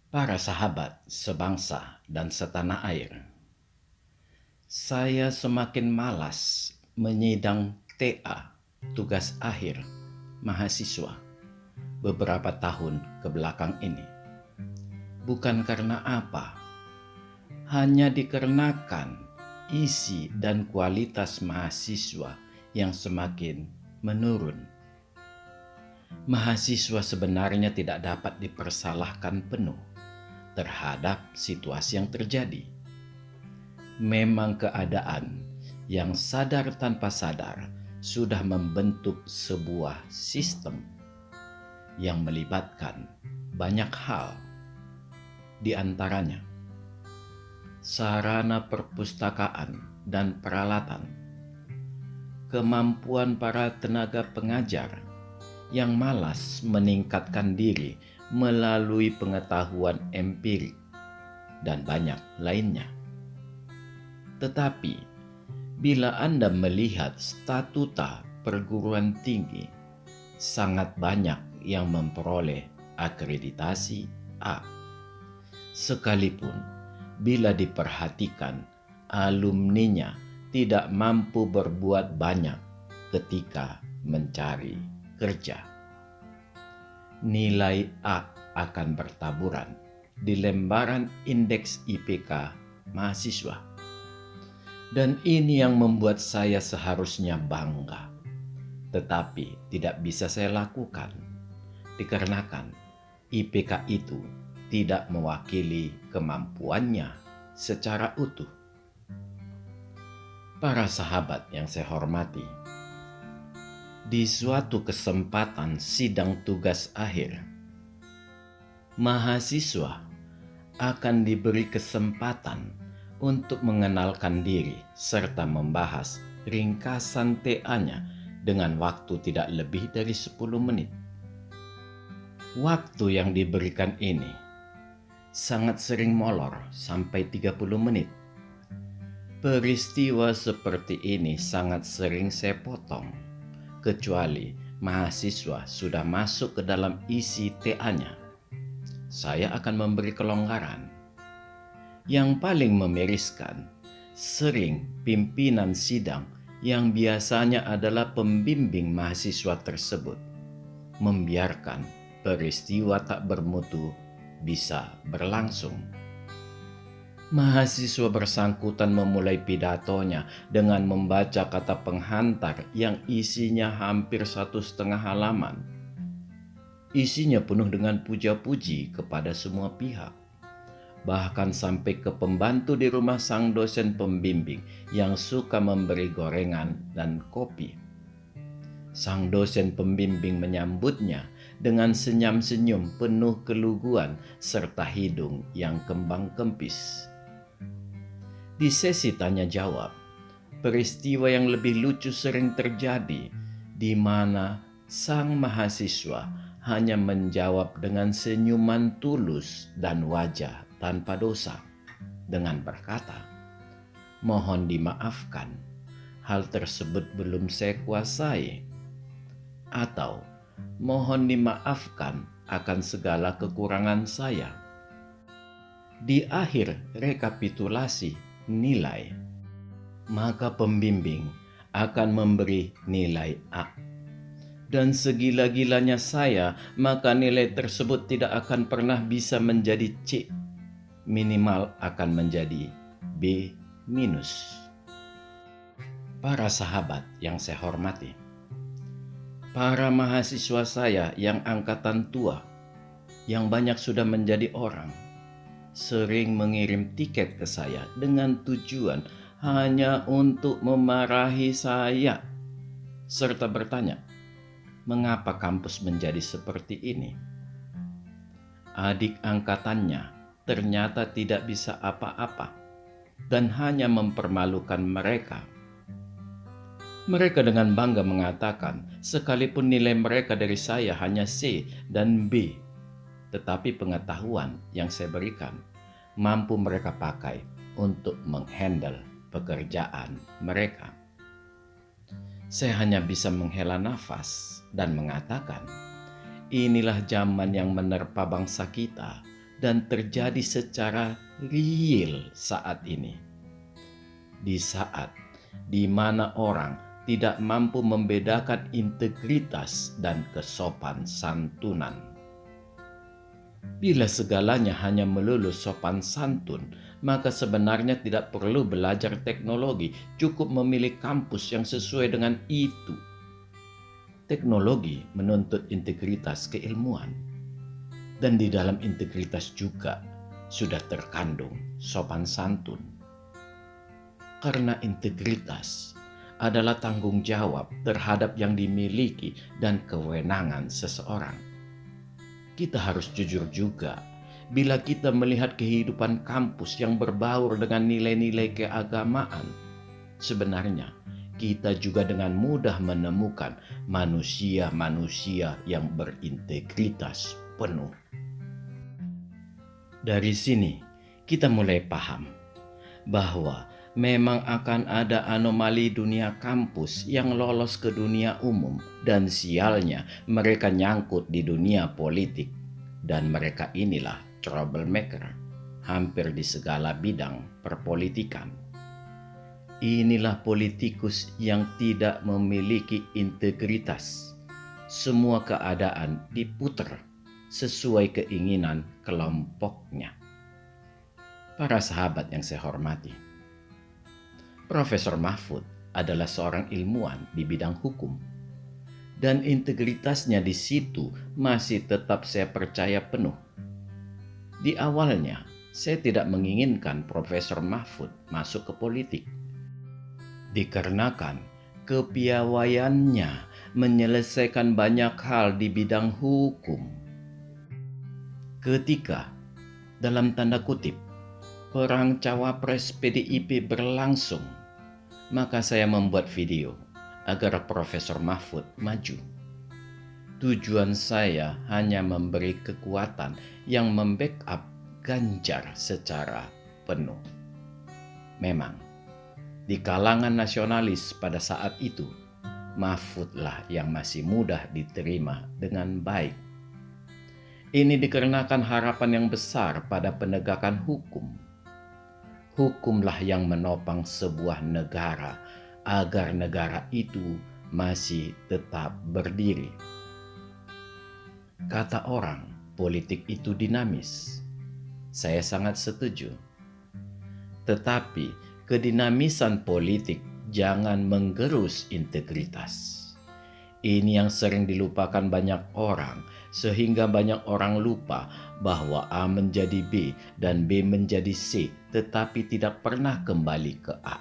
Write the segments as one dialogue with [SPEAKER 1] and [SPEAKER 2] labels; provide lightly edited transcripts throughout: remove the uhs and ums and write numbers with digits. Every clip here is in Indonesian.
[SPEAKER 1] Para sahabat sebangsa dan setanah air, saya semakin malas menyidang TA, tugas akhir mahasiswa, beberapa tahun ke belakang ini. Bukan karena apa, hanya dikarenakan isi dan kualitas mahasiswa yang semakin menurun. Mahasiswa sebenarnya tidak dapat dipersalahkan penuh terhadap situasi yang terjadi. Memang keadaan yang sadar tanpa sadar sudah membentuk sebuah sistem yang melibatkan banyak hal, di antaranya sarana perpustakaan dan peralatan, kemampuan para tenaga pengajar yang malas meningkatkan diri melalui pengetahuan empirik, dan banyak lainnya. Tetapi, bila Anda melihat statuta perguruan tinggi, sangat banyak yang memperoleh akreditasi A. Sekalipun bila diperhatikan, alumninya tidak mampu berbuat banyak ketika mencari kerja. Nilai A akan bertaburan di lembaran indeks IPK mahasiswa. Dan ini yang membuat saya seharusnya bangga. Tetapi tidak bisa saya lakukan dikarenakan IPK itu tidak mewakili kemampuannya secara utuh. Para sahabat yang saya hormati, di suatu kesempatan sidang tugas akhir, mahasiswa akan diberi kesempatan untuk mengenalkan diri serta membahas ringkasan TA-nya dengan waktu tidak lebih dari 10 menit. Waktu yang diberikan ini sangat sering molor sampai 30 menit. Peristiwa seperti ini sangat sering saya potong, kecuali mahasiswa sudah masuk ke dalam isi TA-nya. Saya akan memberi kelonggaran. Yang paling memiriskan, sering pimpinan sidang yang biasanya adalah pembimbing mahasiswa tersebut membiarkan peristiwa tak bermutu bisa berlangsung. Mahasiswa bersangkutan memulai pidatonya dengan membaca kata penghantar yang isinya hampir 1,5 halaman. Isinya penuh dengan puja-puji kepada semua pihak, bahkan sampai ke pembantu di rumah sang dosen pembimbing yang suka memberi gorengan dan kopi. Sang dosen pembimbing menyambutnya dengan senyum-senyum penuh keluguan serta hidung yang kembang kempis. Di sesi tanya jawab, peristiwa yang lebih lucu sering terjadi di mana sang mahasiswa hanya menjawab dengan senyuman tulus dan wajah tanpa dosa dengan berkata, "Mohon dimaafkan, hal tersebut belum saya kuasai," atau "Mohon dimaafkan akan segala kekurangan saya." Di akhir rekapitulasi nilai, maka pembimbing akan memberi nilai A. Dan segila-gilanya saya, maka nilai tersebut tidak akan pernah bisa menjadi C. Minimal akan menjadi B-. Para sahabat yang saya hormati, para mahasiswa saya yang angkatan tua, yang banyak sudah menjadi orang, sering mengirim tiket ke saya dengan tujuan hanya untuk memarahi saya, serta bertanya, mengapa kampus menjadi seperti ini? Adik angkatannya ternyata tidak bisa apa-apa dan hanya mempermalukan mereka. Mereka dengan bangga mengatakan, sekalipun nilai mereka dari saya hanya C dan B, tetapi pengetahuan yang saya berikan mampu mereka pakai untuk menghandle pekerjaan mereka. Saya hanya bisa menghela nafas dan mengatakan, inilah zaman yang menerpa bangsa kita dan terjadi secara real saat ini. Di saat di mana orang tidak mampu membedakan integritas dan kesopan santunan. Bila segalanya hanya melulu sopan santun, maka sebenarnya tidak perlu belajar teknologi, cukup memilih kampus yang sesuai dengan itu. Teknologi menuntut integritas keilmuan, dan di dalam integritas juga sudah terkandung sopan santun. Karena integritas adalah tanggung jawab terhadap yang dimiliki dan kewenangan seseorang. Kita harus jujur juga bila kita melihat kehidupan kampus yang berbaur dengan nilai-nilai keagamaan. Sebenarnya kita juga dengan mudah menemukan manusia-manusia yang berintegritas penuh. Dari sini kita mulai paham bahwa memang akan ada anomali dunia kampus yang lolos ke dunia umum, dan sialnya mereka nyangkut di dunia politik, dan mereka inilah troublemaker hampir di segala bidang perpolitikan. Inilah politikus yang tidak memiliki integritas. Semua keadaan diputar sesuai keinginan kelompoknya. Para sahabat yang saya hormati, Profesor Mahfud adalah seorang ilmuwan di bidang hukum, dan integritasnya di situ masih tetap saya percaya penuh. Di awalnya, saya tidak menginginkan Profesor Mahfud masuk ke politik, dikarenakan kepiawaiannya menyelesaikan banyak hal di bidang hukum. Ketika, dalam tanda kutip, perang cawapres PDIP berlangsung, maka saya membuat video agar Profesor Mahfud maju. Tujuan saya hanya memberi kekuatan yang membackup Ganjar secara penuh. Memang, di kalangan nasionalis pada saat itu, Mahfudlah yang masih mudah diterima dengan baik. Ini dikarenakan harapan yang besar pada penegakan hukum. Hukumlah yang menopang sebuah negara agar negara itu masih tetap berdiri. Kata orang, politik itu dinamis. Saya sangat setuju. Tetapi kedinamisan politik jangan menggerus integritas. Ini yang sering dilupakan banyak orang, sehingga banyak orang lupa bahwa A menjadi B dan B menjadi C, tetapi tidak pernah kembali ke A.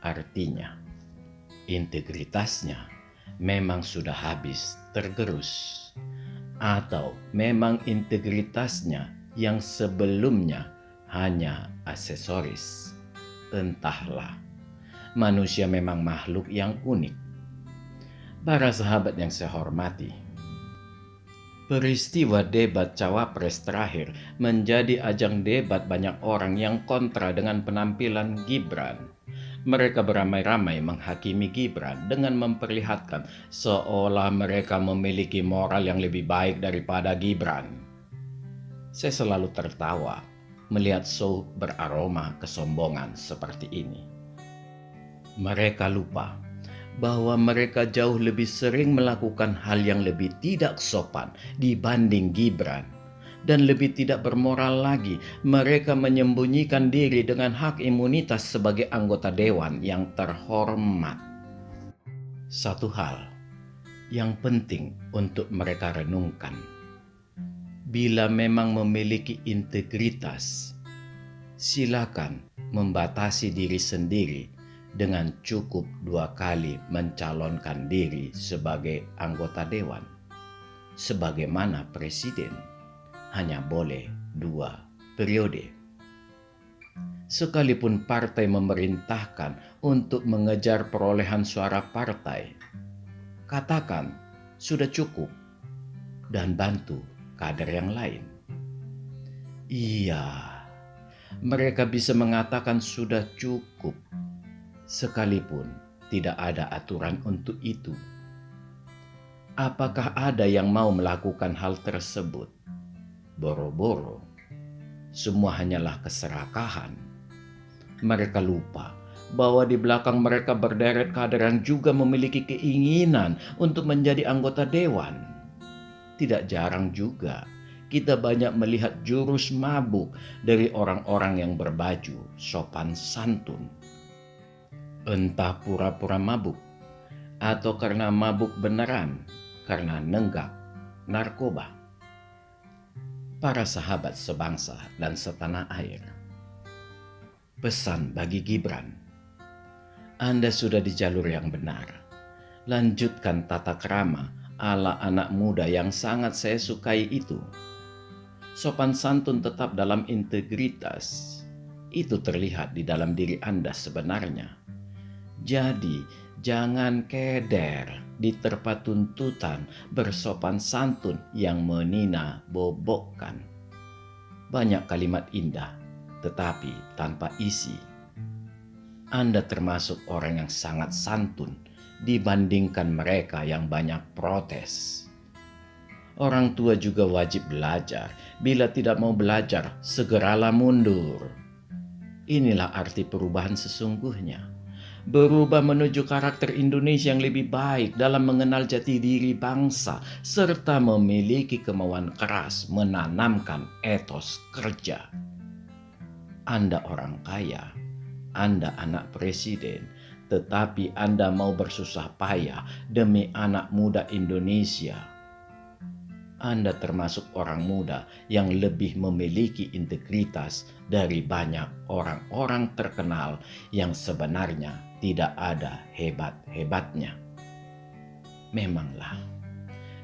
[SPEAKER 1] Artinya, integritasnya memang sudah habis tergerus, atau memang integritasnya yang sebelumnya hanya aksesoris. Entahlah, manusia memang makhluk yang unik. Para sahabat yang saya hormati, peristiwa debat cawapres terakhir menjadi ajang debat banyak orang yang kontra dengan penampilan Gibran. Mereka beramai-ramai menghakimi Gibran dengan memperlihatkan seolah mereka memiliki moral yang lebih baik daripada Gibran. Saya selalu tertawa melihat show beraroma kesombongan seperti ini. Mereka lupa bahwa mereka jauh lebih sering melakukan hal yang lebih tidak sopan dibanding Gibran, dan lebih tidak bermoral lagi mereka menyembunyikan diri dengan hak imunitas sebagai anggota dewan yang terhormat. Satu hal yang penting untuk mereka renungkan: bila memang memiliki integritas, silakan membatasi diri sendiri dengan cukup 2 kali mencalonkan diri sebagai anggota dewan. Sebagaimana presiden hanya boleh 2 periode. Sekalipun partai memerintahkan untuk mengejar perolehan suara partai, katakan sudah cukup dan bantu kader yang lain. Iya, mereka bisa mengatakan sudah cukup, sekalipun tidak ada aturan untuk itu. Apakah ada yang mau melakukan hal tersebut? boro-boro. Semua hanyalah keserakahan. Mereka lupa bahwa di belakang mereka berderet kader yang juga memiliki keinginan untuk menjadi anggota dewan. Tidak jarang juga kita banyak melihat jurus mabuk dari orang-orang yang berbaju sopan santun. Entah pura-pura mabuk atau karena mabuk beneran, karena nenggak narkoba. Para sahabat sebangsa dan setanah air, pesan bagi Gibran: Anda sudah di jalur yang benar. Lanjutkan tata krama ala anak muda yang sangat saya sukai itu. Sopan santun tetap dalam integritas. Itu terlihat di dalam diri Anda sebenarnya. Jadi, jangan keder diterpa tuntutan bersopan santun yang menina bobokkan. Banyak kalimat indah, tetapi tanpa isi. Anda termasuk orang yang sangat santun dibandingkan mereka yang banyak protes. Orang tua juga wajib belajar. Bila tidak mau belajar, segeralah mundur. Inilah arti perubahan sesungguhnya. Berubah menuju karakter Indonesia yang lebih baik dalam mengenal jati diri bangsa serta memiliki kemauan keras menanamkan etos kerja. Anda orang kaya, Anda anak presiden, tetapi Anda mau bersusah payah demi anak muda Indonesia. Anda termasuk orang muda yang lebih memiliki integritas dari banyak orang-orang terkenal yang sebenarnya tidak ada hebat-hebatnya. Memanglah,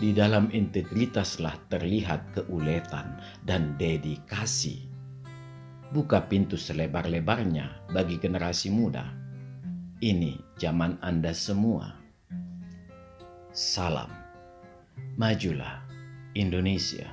[SPEAKER 1] di dalam integritaslah terlihat keuletan dan dedikasi. Buka pintu selebar-lebarnya bagi generasi muda. Ini zaman Anda semua. Salam. Majulah Indonesia.